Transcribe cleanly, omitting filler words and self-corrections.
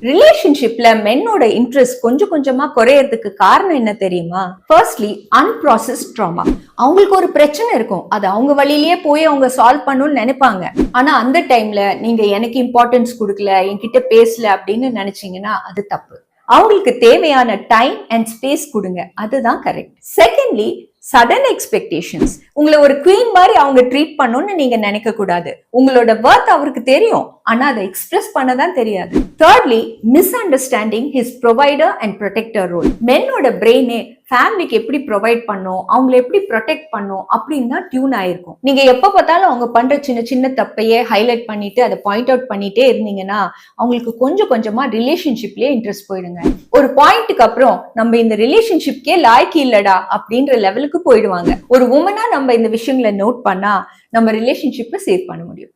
ரிலேஷன்ஷிப்ல மென்னோட இன்ட்ரெஸ்ட் கொஞ்சம் கொஞ்சமா குறையறதுக்கு காரணம் என்ன தெரியுமா? Firstly unprocessed trauma. அவங்களுக்கு ஒரு பிரச்சனை இருக்கும், அது அவங்க வழியிலேயே போய் அவங்க சால்வ் பண்ணணும்னு நினைப்பாங்க. ஆனா அந்த டைம்ல நீங்க எனக்கு இம்பார்ட்டன்ஸ் கொடுக்கல, என்கிட்ட பேசல அப்படின்னு நினைச்சீங்கன்னா அது தப்பு. அவங்களுக்கு தேவையான டைம் அண்ட் ஸ்பேஸ் கொடுங்க, அதுதான் கரெக்ட். Secondly, sudden expectations. உங்களை ஒரு குவீன் மாதிரி அவங்க ட்ரீட் பண்ணணும்னு நீங்க நினைக்க கூடாது. உங்களோட வர்த் அவருக்கு தெரியும், ஆனா அதை எக்ஸ்பிரஸ் பண்ணதான் தெரியாது. Thirdly, misunderstanding his provider and protector role. மென்னோட பிரெயினே ஃபேமிலிக்கு எப்படி ப்ரொவைட் பண்ணும், அவங்களை எப்படி ப்ரொடெக்ட் பண்ணும் அப்படின்னு தான் டியூன் ஆயிருக்கும். நீங்க எப்ப பார்த்தாலும் அவங்க பண்ற சின்ன சின்ன தப்பையே ஹைலைட் பண்ணிட்டு அதை பாயிண்ட் அவுட் பண்ணிட்டே இருந்தீங்கன்னா அவங்களுக்கு கொஞ்சம் கொஞ்சமா ரிலேஷன்ஷிப்லயே இன்ட்ரெஸ்ட் போயிடுங்க. ஒரு பாயிண்ட்டுக்கு அப்புறம் நம்ம இந்த ரிலேஷன்ஷிப்கே லாய்க்கு இல்லடா அப்படின்ற லெவலுக்கு போயிடுவாங்க. ஒரு உமனா நம்ம இந்த விஷயங்களை நோட் பண்ணா நம்ம ரிலேஷன்ஷிப்பை சேவ் பண்ண முடியும்.